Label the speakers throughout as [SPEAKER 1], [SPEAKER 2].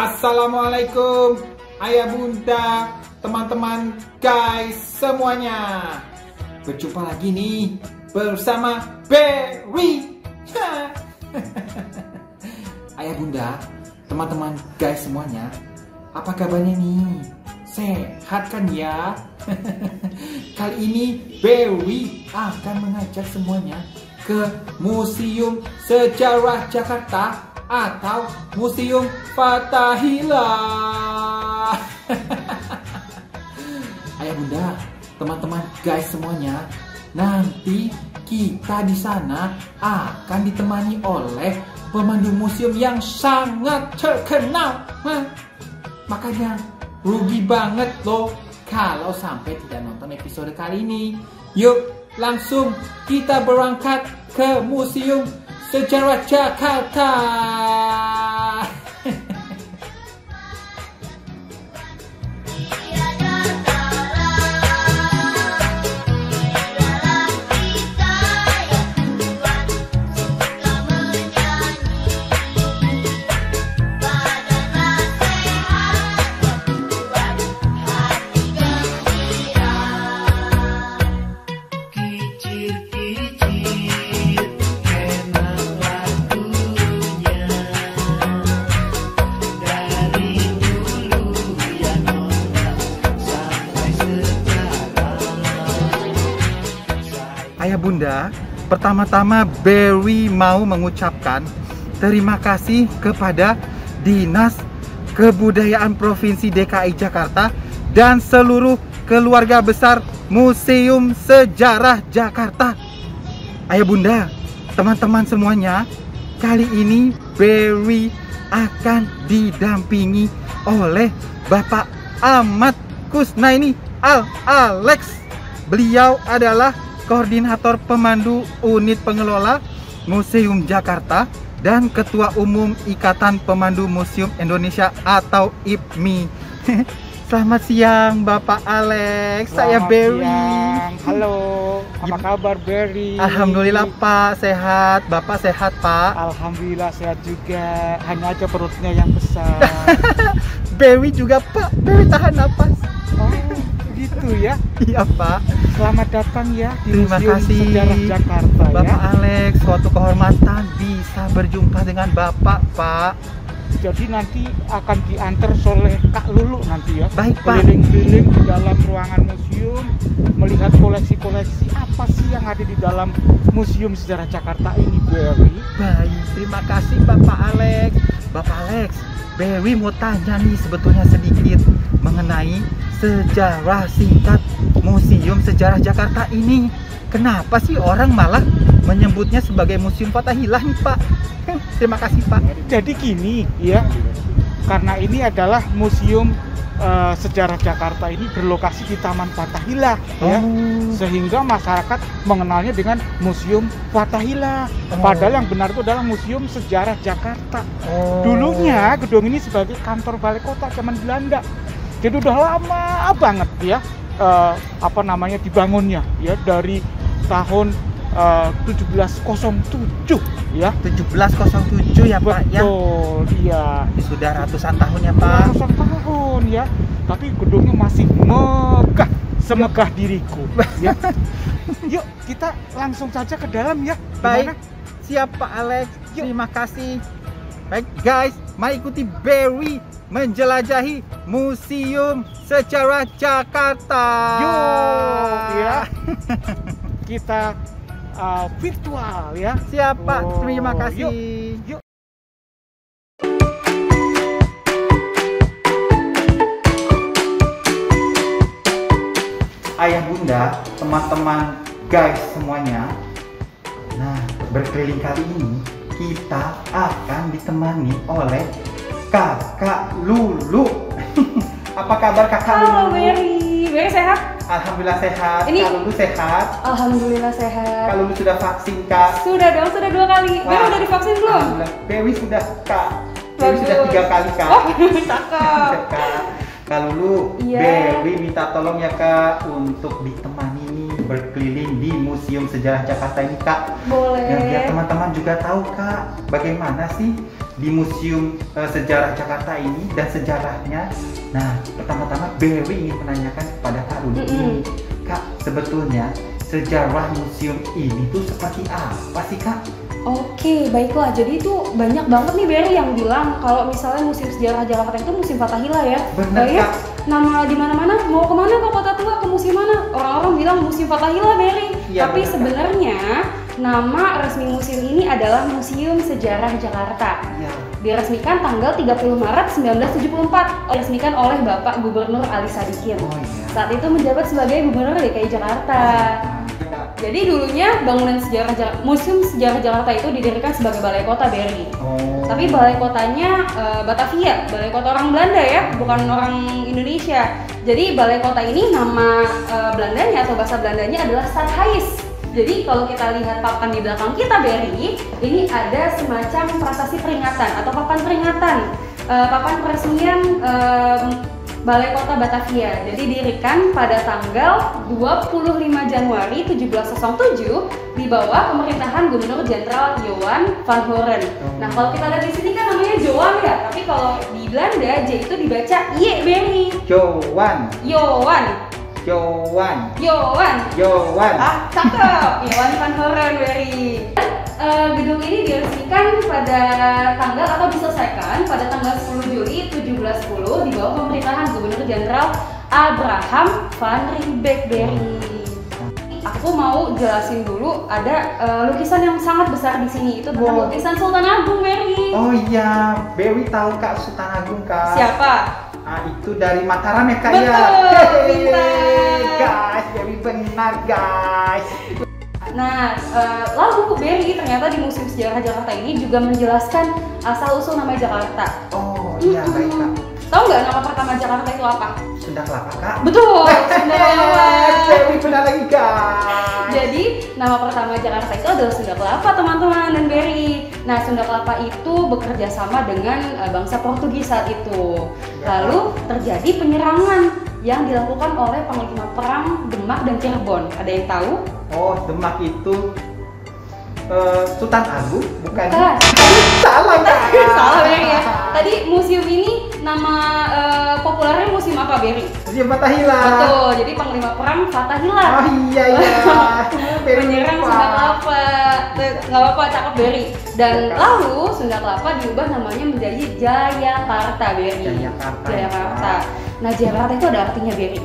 [SPEAKER 1] Assalamualaikum ayah bunda, teman-teman guys semuanya. Berjumpa lagi nih bersama Berry. Ayah bunda, teman-teman guys semuanya, apa kabarnya nih? Sehat kan ya? Kali ini Berry akan mengajak semuanya ke Museum Sejarah Jakarta atau Museum Fathahillah. Ayah bunda, teman-teman guys semuanya, nanti kita di sana akan ditemani oleh pemandu museum yang sangat terkenal. Makanya rugi banget loh kalau sampai tidak nonton episode kali ini. Yuk langsung kita berangkat ke Museum Sejarah Jakarta. Ayah bunda, pertama-tama Berry mau mengucapkan terima kasih kepada Dinas Kebudayaan Provinsi DKI Jakarta dan seluruh keluarga besar Museum Sejarah Jakarta. Ayah bunda, teman-teman semuanya, kali ini Berry akan didampingi oleh Bapak Ahmad Kusnaini Al-Alex. Beliau adalah Koordinator Pemandu Unit Pengelola Museum Jakarta dan Ketua Umum Ikatan Pemandu Museum Indonesia atau IPMI. Selamat siang Bapak Alex, saya Berry. Siang.
[SPEAKER 2] Halo, apa kabar Berry?
[SPEAKER 1] Alhamdulillah Pak, sehat. Bapak sehat Pak?
[SPEAKER 2] Alhamdulillah sehat juga, hanya aja perutnya yang besar.
[SPEAKER 1] Berry juga Pak, Berry tahan napas.
[SPEAKER 2] Oh gitu ya?
[SPEAKER 1] Iya Pak.
[SPEAKER 2] Selamat datang ya di
[SPEAKER 1] Terima
[SPEAKER 2] Museum
[SPEAKER 1] kasih
[SPEAKER 2] Sejarah Jakarta.
[SPEAKER 1] Bapak
[SPEAKER 2] ya.
[SPEAKER 1] Alex, suatu kehormatan bisa berjumpa dengan Bapak Pak.
[SPEAKER 2] Jadi nanti akan diantar oleh Kak Lulu nanti ya.
[SPEAKER 1] Baik Pak.
[SPEAKER 2] Keliling-keliling di dalam ruangan museum, melihat koleksi-koleksi apa sih yang ada di dalam Museum Sejarah Jakarta ini, Berry.
[SPEAKER 1] Baik, terima kasih Bapak Alex. Bapak Alex, Berry mau tanya nih sebetulnya sedikit mengenai sejarah singkat Museum Sejarah Jakarta ini. Kenapa sih orang malah menyebutnya sebagai Museum Fathahillah nih Pak? Terima kasih Pak.
[SPEAKER 2] Jadi gini ya, karena ini adalah Museum Sejarah Jakarta ini berlokasi di Taman Fathahillah ya, sehingga masyarakat mengenalnya dengan Museum Fathahillah. Padahal yang benar itu adalah Museum Sejarah Jakarta. Dulunya gedung ini sebagai kantor balai kota zaman Belanda. Jadi udah lama banget ya dibangunnya ya, dari tahun 1707 ya.
[SPEAKER 1] 1707 ya Pak ya.
[SPEAKER 2] Betul, iya.
[SPEAKER 1] Sudah ratusan tahun ya Pak.
[SPEAKER 2] Ratusan tahun ya. Tapi gedungnya masih megah, semegah diriku ya. Yuk kita langsung saja ke dalam ya.
[SPEAKER 1] Baik, siap Pak Alex.
[SPEAKER 2] Yuk.
[SPEAKER 1] Terima kasih. Baik guys, mari ikuti Berry menjelajahi Museum Sejarah Jakarta.
[SPEAKER 2] Yuk ya. Kita virtual ya.
[SPEAKER 1] Siap Pak, terima kasih.
[SPEAKER 2] Yuk.
[SPEAKER 1] Ayah bunda, teman-teman guys semuanya, nah berkeliling kali ini kita akan ditemani oleh Kakak Lulu. Apa kabar Kakak Lulu?
[SPEAKER 3] Halo Berry, Berry sehat?
[SPEAKER 1] Alhamdulillah sehat.
[SPEAKER 3] Ini-
[SPEAKER 1] Kak Lulu sehat?
[SPEAKER 3] Alhamdulillah sehat.
[SPEAKER 1] Kak Lulu sudah vaksin Kak?
[SPEAKER 3] Sudah dong, sudah 2 kali. Berry udah divaksin belum?
[SPEAKER 1] Alhamdulillah. Berry sudah Kak. Berry sudah 3 kali Kak.
[SPEAKER 3] Oh, cakep.
[SPEAKER 1] Kak. Kak Lulu,
[SPEAKER 3] Iya.
[SPEAKER 1] Berry minta tolong ya Kak untuk ditemani nih berkeliling di Museum Sejarah Jakarta ini Kak.
[SPEAKER 3] Boleh.
[SPEAKER 1] Ya, biar teman-teman juga tahu Kak, bagaimana sih di Museum Sejarah Jakarta ini dan sejarahnya. Nah, pertama-tama Berry ingin menanyakan kepada Kak Rudi ini, Kak, sebetulnya sejarah museum ini tuh seperti apa sih, Kak?
[SPEAKER 3] Oke, baiklah. Jadi itu banyak banget nih Berry yang bilang kalau misalnya Museum Sejarah Jakarta itu Museum Fathahillah ya.
[SPEAKER 1] Benar,
[SPEAKER 3] ya,
[SPEAKER 1] Kak.
[SPEAKER 3] nama di mana-mana, mau kemana ke Kota Tua, ke museum mana? Orang-orang bilang Museum Fathahillah Berry.
[SPEAKER 1] Iya,
[SPEAKER 3] Tapi
[SPEAKER 1] benar, Kak.
[SPEAKER 3] sebenarnya nama resmi museum ini adalah Museum Sejarah Jakarta.
[SPEAKER 1] Ya.
[SPEAKER 3] Diresmikan tanggal 30 Maret 1974, diresmikan oleh Bapak Gubernur Ali Sadikin.
[SPEAKER 1] Oh iya.
[SPEAKER 3] Saat itu menjabat sebagai Gubernur DKI Jakarta. Jadi dulunya bangunan Museum Sejarah Jakarta itu didirikan sebagai balai kota Berry.
[SPEAKER 1] Oh.
[SPEAKER 3] Tapi balai kotanya Batavia, balai kota orang Belanda ya, bukan orang Indonesia. Jadi balai kota ini nama Belandanya atau bahasa Belandanya adalah Stadhuis. Jadi kalau kita lihat papan di belakang kita Berry, ini ada semacam prasasti peringatan atau papan peringatan, papan peresmian Balai Kota Batavia. Jadi didirikan pada tanggal 25 Januari 1707 di bawah pemerintahan Gubernur Jenderal Johan van Horen. Nah, kalau kita lihat di sini kan namanya Johan ya, tapi kalau di Belanda J itu dibaca Y Berry.
[SPEAKER 1] Johan. Ah,
[SPEAKER 3] Cakep. Johan van Horen Berry. Gedung ini diresmikan pada tanggal atau diselesaikan pada tanggal 10 Juli 1710 di bawah pemerintahan Gubernur Jenderal Abraham van Riebeeck Berry. Aku mau jelasin dulu, ada lukisan yang sangat besar di sini, itu tentang lukisan Sultan Agung Berry.
[SPEAKER 1] Oh iya, Berry tahu Kak Sultan Agung, Kak.
[SPEAKER 3] Siapa?
[SPEAKER 1] Itu dari Mataram ya, Kak.
[SPEAKER 3] Betul,
[SPEAKER 1] ya.
[SPEAKER 3] pintar.
[SPEAKER 1] Guys, Berry benar, guys.
[SPEAKER 3] Nah, lalu Berry ternyata di Museum Sejarah Jakarta ini juga menjelaskan asal-usul nama Jakarta.
[SPEAKER 1] Oh iya, baik, Kak.
[SPEAKER 3] Tahu nggak nama pertama Jakarta itu apa?
[SPEAKER 1] Sunda Kelapa, Kak.
[SPEAKER 3] Betul, Sunda Kelapa.
[SPEAKER 1] Berry benar lagi, guys.
[SPEAKER 3] Jadi nama pertama Jakarta itu adalah Sunda Kelapa, teman-teman, dan Berry. Nah, Sunda Kelapa itu bekerja sama dengan bangsa Portugis saat itu. Lalu terjadi penyerangan yang dilakukan oleh panglima perang Demak dan Cirebon. Ada yang tahu?
[SPEAKER 1] Oh, Demak itu Sultan Agung, bukan?
[SPEAKER 3] Bukan.
[SPEAKER 1] Salah, Kak.
[SPEAKER 3] Salah Berry ya. Tadi museum ini nama populernya museum apa Berry?
[SPEAKER 1] Museum Fathahillah.
[SPEAKER 3] Betul. Jadi panglima perang Fathahillah.
[SPEAKER 1] Oh iya.
[SPEAKER 3] Menyerang Sunda Kelapa. Nggak apa-apa, cakep Berry. Dan lalu Sunda Kelapa diubah namanya menjadi Jayakarta Berry. Jayakarta. Nah, Jayakarta itu ada artinya Berry.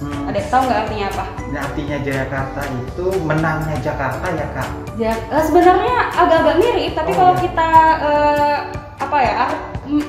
[SPEAKER 3] Ada tahu nggak artinya apa?
[SPEAKER 1] Nah, artinya Jayakarta itu menangnya Jakarta ya, Kak?
[SPEAKER 3] Sebenarnya agak-agak mirip, tapi
[SPEAKER 1] Oh,
[SPEAKER 3] kalau
[SPEAKER 1] iya.
[SPEAKER 3] kita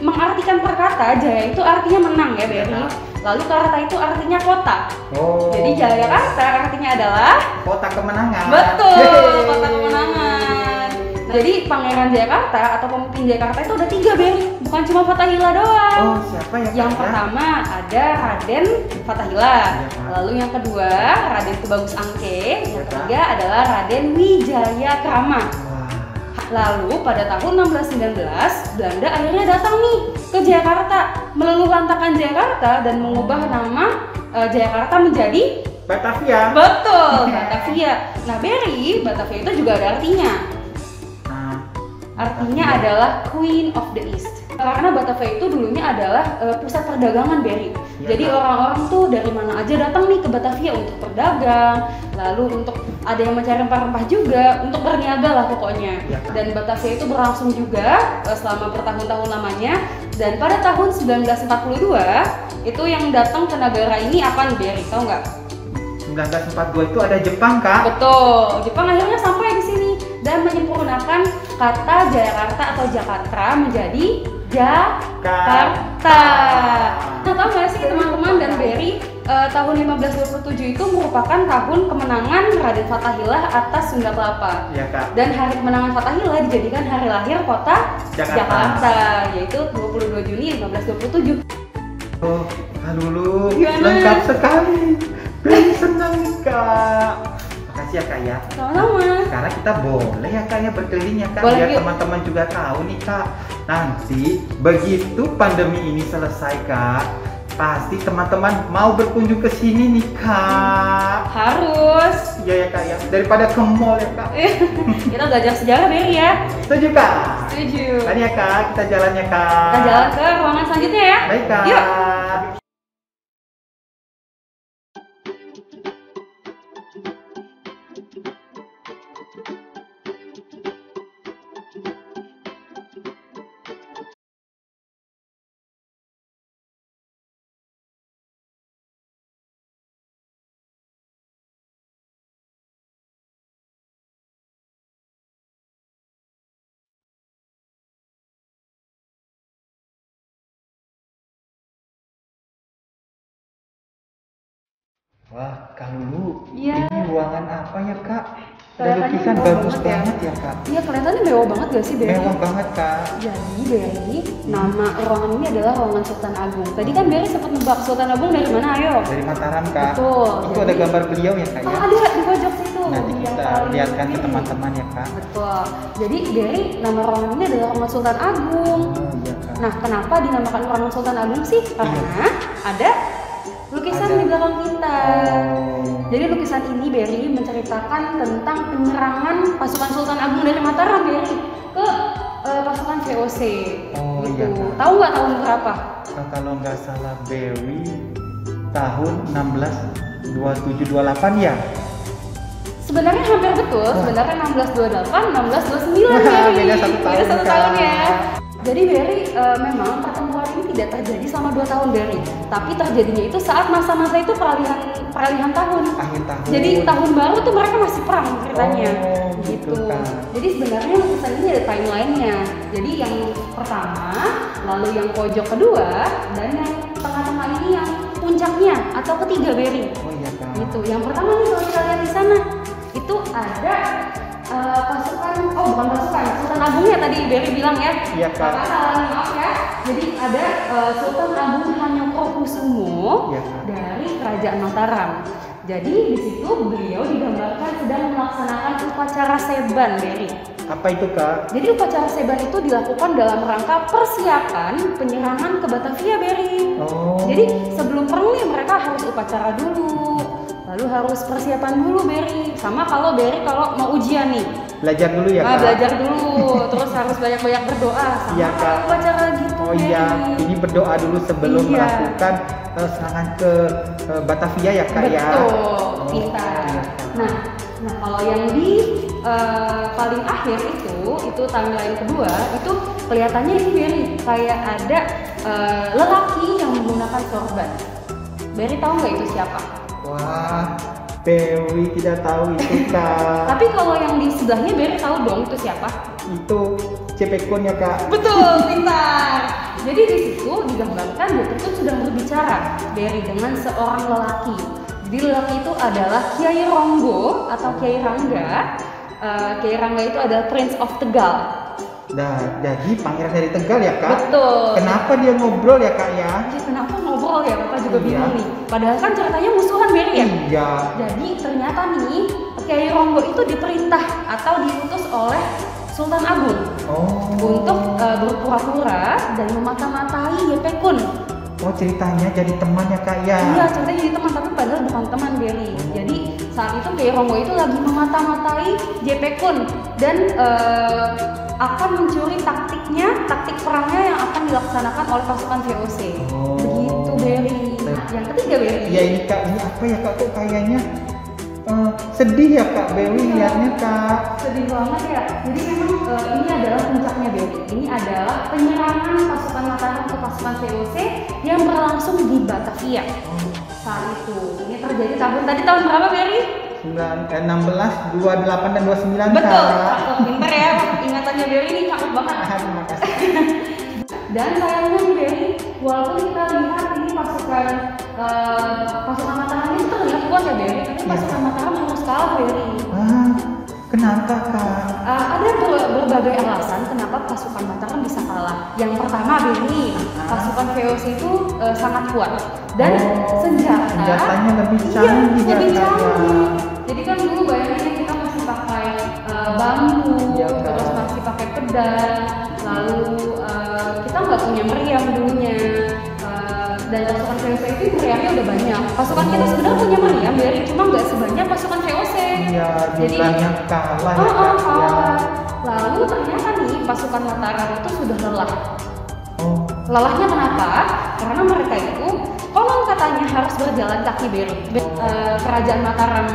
[SPEAKER 3] mengartikan per kata, Jaya itu artinya menang ya Berry.
[SPEAKER 1] Ya.
[SPEAKER 3] Lalu Karta itu artinya kota.
[SPEAKER 1] Oh.
[SPEAKER 3] Jadi Jayakarta artinya adalah
[SPEAKER 1] Kota kemenangan.
[SPEAKER 3] betul,
[SPEAKER 1] Yeay.
[SPEAKER 3] kota kemenangan. Nah, jadi Pangeran Jayakarta atau pemimpin Jayakarta itu ada 3 Berry, bukan cuma Fathahillah doang.
[SPEAKER 1] Oh, siapa ya, Kak?
[SPEAKER 3] Yang pertama ada Raden Fathahillah,
[SPEAKER 1] Iya, Kak.
[SPEAKER 3] lalu yang kedua Raden Tubagus Angke, yang
[SPEAKER 1] Iya, Kak.
[SPEAKER 3] ketiga adalah Raden Wijaya Krama.
[SPEAKER 1] Wah.
[SPEAKER 3] Lalu pada tahun 1619 Belanda akhirnya datang nih ke Jakarta, meluluhlantakkan Jakarta dan mengubah nama Jakarta menjadi
[SPEAKER 1] Batavia.
[SPEAKER 3] betul Batavia. Nah, Berry, Batavia itu juga ada artinya.
[SPEAKER 1] Nah,
[SPEAKER 3] Artinya
[SPEAKER 1] Batavia.
[SPEAKER 3] adalah Queen of the East. Karena Batavia itu dulunya adalah pusat perdagangan Berry.
[SPEAKER 1] Iya,
[SPEAKER 3] Jadi
[SPEAKER 1] Kak.
[SPEAKER 3] orang-orang tuh dari mana aja datang nih ke Batavia untuk berdagang, lalu untuk ada yang mencari rempah-rempah juga, untuk berniaga lah pokoknya.
[SPEAKER 1] Iya, Kak.
[SPEAKER 3] Dan Batavia itu berlangsung juga selama bertahun-tahun lamanya. Dan pada tahun 1942 itu yang datang ke negara ini apa nih Berry? Tahu nggak?
[SPEAKER 1] 1942 itu ada Jepang, Kak.
[SPEAKER 3] Betul, Jepang akhirnya sampai di sini dan menyempurnakan kata Jakarta atau Jakarta menjadi Jakarta. Nah, tahu nggak sih teman-teman dan Berry, tahun 1527 itu merupakan tahun kemenangan Raden Fathahillah atas Sunda Kelapa.
[SPEAKER 1] Iya, Kak.
[SPEAKER 3] Dan hari kemenangan Fathahillah dijadikan hari lahir kota
[SPEAKER 1] Jakarta.
[SPEAKER 3] yaitu 22 Juni 1527.
[SPEAKER 1] Oh, Kak Lulu,
[SPEAKER 3] Gimana?
[SPEAKER 1] lengkap sekali. Berry senang nih, Kak. Makasih ya, Kak ya.
[SPEAKER 3] Sama-sama.
[SPEAKER 1] Sekarang kita boleh ya, Kak ya, berkeliling ya, Kak.
[SPEAKER 3] Boleh,
[SPEAKER 1] Biar
[SPEAKER 3] yuk.
[SPEAKER 1] teman-teman juga tahu nih, Kak. Nanti begitu pandemi ini selesai, Kak, pasti teman-teman mau berkunjung ke sini nih, Kak.
[SPEAKER 3] Harus.
[SPEAKER 1] Iya ya, Kak ya. Daripada ke mall ya, Kak.
[SPEAKER 3] Kita belajar sejarah Berry ya.
[SPEAKER 1] Setuju, Kak.
[SPEAKER 3] Setuju.
[SPEAKER 1] Kan ya Kak, kita jalan ya Kak.
[SPEAKER 3] Kita jalan ke ruangan selanjutnya ya.
[SPEAKER 1] Baik Kak.
[SPEAKER 3] Yuk.
[SPEAKER 1] Wah, Kak Lulu,
[SPEAKER 3] Iya.
[SPEAKER 1] ini ruangan apa ya Kak? Ada
[SPEAKER 3] Kelihatannya
[SPEAKER 1] lukisan
[SPEAKER 3] mewah
[SPEAKER 1] bagus
[SPEAKER 3] banget ya.
[SPEAKER 1] banget ya Kak.
[SPEAKER 3] Iya, kelihatannya mewah banget gak sih, Berry?
[SPEAKER 1] Mewah banget Kak.
[SPEAKER 3] Jadi Berry, nama ruangan ini adalah ruangan Sultan Agung. Tadi kan Berry sempat nebak Sultan Agung dari mana, ayo?
[SPEAKER 1] Dari Mataram Kak.
[SPEAKER 3] Betul.
[SPEAKER 1] Itu ada gambar beliau ya Kak ya.
[SPEAKER 3] Oh, ada di pojok situ.
[SPEAKER 1] Nanti
[SPEAKER 3] Yang
[SPEAKER 1] kita
[SPEAKER 3] paling
[SPEAKER 1] lihatkan ke
[SPEAKER 3] kiri.
[SPEAKER 1] teman-teman ya Kak.
[SPEAKER 3] Betul. Jadi Berry, nama ruangan ini adalah ruangan Sultan Agung.
[SPEAKER 1] Oh iya Kak.
[SPEAKER 3] Nah, kenapa dinamakan ruangan Sultan Agung sih? Karena ada lukisan
[SPEAKER 1] Ada.
[SPEAKER 3] di belakang kita.
[SPEAKER 1] Oh.
[SPEAKER 3] Jadi lukisan ini Berry menceritakan tentang penyerangan pasukan Sultan Agung dari Mataram, Berry, ke pasukan VOC.
[SPEAKER 1] Oh,
[SPEAKER 3] gitu.
[SPEAKER 1] iya, Kak.
[SPEAKER 3] Tahu nggak tahun berapa?
[SPEAKER 1] Kalau nggak salah Bewi tahun 1627-28 ya?
[SPEAKER 3] Sebenarnya hampir betul.
[SPEAKER 1] Wah.
[SPEAKER 3] Sebenarnya 1628, 1629
[SPEAKER 1] Wah,
[SPEAKER 3] Berry.
[SPEAKER 1] beda satu tahun,
[SPEAKER 3] Beda 1
[SPEAKER 1] Kak.
[SPEAKER 3] tahun ya. Jadi Berry, memang pertempuran ini tidak terjadi selama 2 tahun Berry, tapi terjadinya itu saat masa-masa itu peralihan tahun.
[SPEAKER 1] Akhir tahun.
[SPEAKER 3] Jadi tahun baru tuh mereka masih perang ceritanya.
[SPEAKER 1] Oh,
[SPEAKER 3] gitu.
[SPEAKER 1] gitu, Kak.
[SPEAKER 3] Jadi sebenarnya lukisan ini ada timeline-nya. Jadi yang pertama, lalu yang pojok kedua, dan yang tengah-tengah ini yang puncaknya atau ketiga Berry.
[SPEAKER 1] Oh iya Kak.
[SPEAKER 3] Gitu. Yang pertama nih kalau kita lihat di sana itu ada pasukan, oh bukan pasukan, Sultan Agungnya tadi Berry bilang ya.
[SPEAKER 1] Iya, Kak.
[SPEAKER 3] Kakak salah, maaf ya. Jadi ada Sultan Agung Hanyokrokusumo
[SPEAKER 1] Iya, Kak.
[SPEAKER 3] dari Kerajaan Mataram. Jadi di situ beliau digambarkan sedang melaksanakan upacara Seban, Berry.
[SPEAKER 1] Apa itu Kak?
[SPEAKER 3] Jadi upacara Seban itu dilakukan dalam rangka persiapan penyerangan ke Batavia, Berry.
[SPEAKER 1] Oh.
[SPEAKER 3] Jadi sebelum perang nih mereka harus upacara dulu, lalu harus persiapan dulu Berry. Sama kalau Berry kalau mau ujian nih,
[SPEAKER 1] Belajar dulu ya Kak?
[SPEAKER 3] belajar dulu, terus harus banyak-banyak berdoa. Sama
[SPEAKER 1] Iya,
[SPEAKER 3] kayak
[SPEAKER 1] Kak.
[SPEAKER 3] upacara gitu.
[SPEAKER 1] Oh iya,
[SPEAKER 3] Berry.
[SPEAKER 1] ini berdoa dulu sebelum
[SPEAKER 3] Iya.
[SPEAKER 1] melakukan serangan ke Batavia ya Kak ya?
[SPEAKER 3] Betul, pintar.
[SPEAKER 1] iya.
[SPEAKER 3] Nah kalau yang di paling akhir itu timeline kedua itu kelihatannya ini Berry kayak ada lelaki yang menggunakan sorban. Berry tahu nggak itu siapa?
[SPEAKER 1] Wah, Bewi tidak tahu itu Kak.
[SPEAKER 3] Tapi kalau yang di sebelahnya Berry tahu dong itu siapa?
[SPEAKER 1] Itu Cepekon ya Kak?
[SPEAKER 3] Betul, pintar. Jadi di situ digambarkan Betukun sedang berbicara Berry dengan seorang lelaki. Jadi lelaki itu adalah Kiai Ronggo atau Kiai Rangga. Kiai Rangga itu adalah Prince of Tegal.
[SPEAKER 1] Nah, jadi pangeran dari Tegal ya Kak?
[SPEAKER 3] Betul.
[SPEAKER 1] Kenapa dia ngobrol ya Kak ya?
[SPEAKER 3] Jadi kenapa ngobrol ya? Bapak juga
[SPEAKER 1] Iya.
[SPEAKER 3] bingung nih. Padahal kan ceritanya musuhan Berry ya.
[SPEAKER 1] Iya.
[SPEAKER 3] Jadi ternyata nih Kiai Ronggo itu diperintah atau diutus oleh Sultan Agung
[SPEAKER 1] Oh.
[SPEAKER 3] untuk berpura-pura dan memata-matai Yepekun.
[SPEAKER 1] Oh, ceritanya jadi teman ya Kak ya?
[SPEAKER 3] Iya, ceritanya jadi teman tapi padahal bukan teman Berry. Jadi saat itu Kiai Ronggo itu lagi memata-matai Jepekun dan akan mencuri taktik perangnya yang akan dilaksanakan oleh pasukan VOC.
[SPEAKER 1] Oh.
[SPEAKER 3] Begitu Berry. Yang ketiga Berry.
[SPEAKER 1] Iya ini Kak, ini apa ya Kak? Kok kayaknya sedih ya Kak Bewi
[SPEAKER 3] Iya.
[SPEAKER 1] lihatnya Kak?
[SPEAKER 3] Sedih banget ya. Jadi memang ini adalah puncaknya Berry. Ini adalah penyerangan pasukan Mataram ke pasukan VOC yang berlangsung di Batavia. Saat itu. Ini terjadi tahun berapa Berry?
[SPEAKER 1] 16, 28 dan 29
[SPEAKER 3] Betul.
[SPEAKER 1] Kak.
[SPEAKER 3] Cakep, pintar ya. Ingatannya Berry ini cakep banget.
[SPEAKER 1] Terima kasih.
[SPEAKER 3] Dan sayangnya nih Berry, walaupun kita lihat ini pasukan Mataram ini terlihat kuat ya Berry, tapi pasukan Mataram harus kalah Berry.
[SPEAKER 1] Kenapa Kak?
[SPEAKER 3] Ada berbagai alasan kenapa pasukan Mataram bisa kalah. Yang pertama Berry, pasukan VOC itu sangat kuat dan
[SPEAKER 1] senjatanya lebih
[SPEAKER 3] iya,
[SPEAKER 1] canggih ya,
[SPEAKER 3] lebih
[SPEAKER 1] Kak,
[SPEAKER 3] canggih.
[SPEAKER 1] ya.
[SPEAKER 3] Jadi kan dulu bayangin kita masih pakai bambu,
[SPEAKER 1] Iya, Kak.
[SPEAKER 3] terus masih pakai pedang, lalu kita nggak punya meriam dulunya. Dan pasukan VOC itu meriamnya udah banyak. Pasukan kita sebenarnya punya meriam, Berry, cuma nggak sebanyak pasukan VOC.
[SPEAKER 1] Iya,
[SPEAKER 3] Jadi
[SPEAKER 1] jumlahnya kalah ya Kak.
[SPEAKER 3] kalah.
[SPEAKER 1] Ya.
[SPEAKER 3] Lalu ternyata nih pasukan Mataram itu sudah lelah.
[SPEAKER 1] Oh.
[SPEAKER 3] Lelahnya kenapa? Karena mereka itu konon katanya harus berjalan kaki Beri. Kerajaan Mataram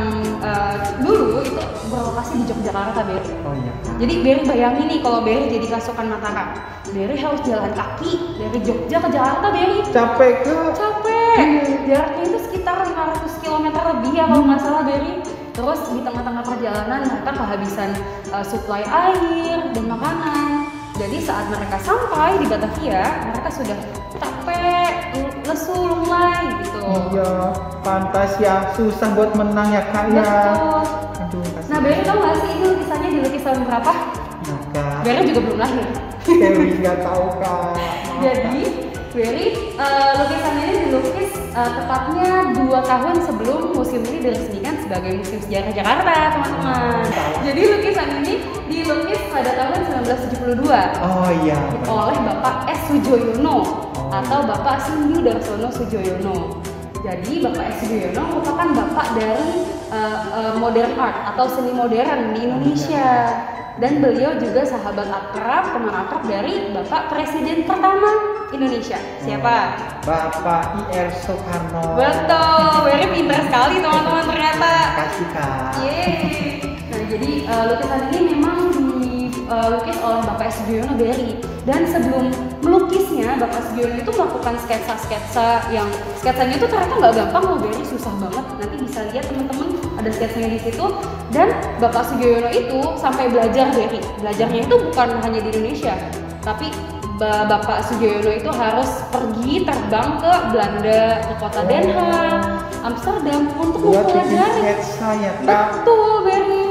[SPEAKER 3] dulu itu berlokasi di Yogyakarta, Beri.
[SPEAKER 1] Oh iya.
[SPEAKER 3] Jadi Beri bayangin nih kalau Beri jadi pasukan Mataram, Beri harus jalan kaki dari Jogja ke Jakarta, Beri.
[SPEAKER 1] Capek ke?
[SPEAKER 3] Capek. Jaraknya itu sekitar 500 km lebih ya kalau nggak salah, Beri. Terus di tengah-tengah perjalanan mereka kehabisan suplai air dan makanan. Jadi saat mereka sampai di Batavia, mereka sudah capek, lesu, lunglai gitu.
[SPEAKER 1] Iya, pantas ya, susah buat menang ya Kak ya.
[SPEAKER 3] Betul.
[SPEAKER 1] Aduh, kasihan.
[SPEAKER 3] Nah, Beri tau gak sih ini lukisannya di lukisan berapa?
[SPEAKER 1] Nah, Kak.
[SPEAKER 3] Beri juga belum lahir.
[SPEAKER 1] Dewi nggak tahu Kak.
[SPEAKER 3] Jadi Beri lukisan ini dilukis tepatnya 2 tahun sebelum museum ini diresmikan sebagai Museum Sejarah Jakarta, teman-teman. Jadi lukisan ini dilukis pada tahun 1972
[SPEAKER 1] Oh iya.
[SPEAKER 3] oleh Bapak S. Sujoyono atau Bapak Sindu Darsono Sujoyono. Jadi Bapak S. Sujoyono merupakan bapak dari modern art atau seni modern di Indonesia. Dan beliau juga sahabat akrab, teman akrab dari Bapak Presiden pertama Indonesia. Siapa?
[SPEAKER 1] Bapak I.R. Soekarno.
[SPEAKER 3] Betul, Beri pintar sekali teman-teman ternyata.
[SPEAKER 1] Kasih Kak.
[SPEAKER 3] Yeay. Nah, jadi lukisan ini memang dilukis oleh Bapak S. Sujoyono Beri. Dan sebelum melukisnya, Bapak Sujoyono itu melakukan sketsa-sketsa yang sketsanya itu ternyata nggak gampang loh, Beri, susah banget. Nanti bisa lihat teman-teman ada sketsanya di situ. Dan Bapak Sujoyono itu sampai belajar, Beri. Belajarnya itu bukan hanya di Indonesia, tapi Bapak Sujoyono itu harus pergi terbang ke Belanda, ke kota Den Haag, Amsterdam untuk
[SPEAKER 1] Buat bikin
[SPEAKER 3] mempelajari.
[SPEAKER 1] sketsa ya Kak.
[SPEAKER 3] Betul, Beri.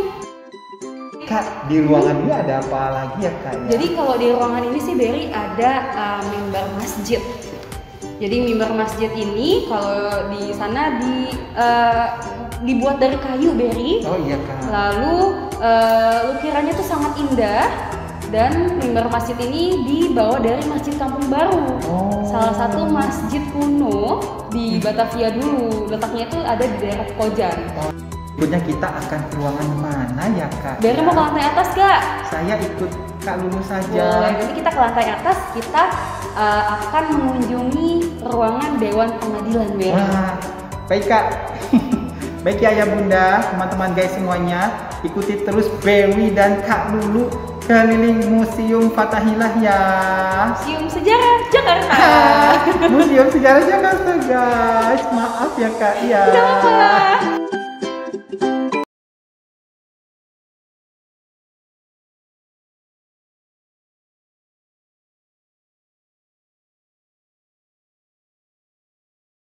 [SPEAKER 1] Kak, di ruangan ini ada apa lagi ya Kak ya?
[SPEAKER 3] Jadi kalau di ruangan ini sih Beri ada mimbar masjid. Jadi mimbar masjid ini kalau di sana dibuat dari kayu, Beri.
[SPEAKER 1] Oh iya Kak.
[SPEAKER 3] Lalu lukirannya tuh sangat indah. Dan mimbar masjid ini dibawa dari Masjid Kampung Baru, salah satu masjid kuno di Batavia dulu. Letaknya itu ada di daerah Kojan.
[SPEAKER 1] Berikutnya kita akan ke ruangan mana ya Kak?
[SPEAKER 3] Beri mau ke lantai atas gak?
[SPEAKER 1] Saya ikut Kak Lulu saja.
[SPEAKER 3] Boleh, nanti kita ke lantai atas, kita akan mengunjungi ruangan Dewan Pengadilan, Beri.
[SPEAKER 1] Wah, baik Kak. Baik ya Bunda, teman-teman guys semuanya, ikuti terus Bewi dan Kak Lulu keliling Museum Fathahillah ya.
[SPEAKER 3] Museum Sejarah Jakarta.
[SPEAKER 1] Museum Sejarah Jakarta guys. Maaf ya Kak ya.
[SPEAKER 3] Tidak apa-apa.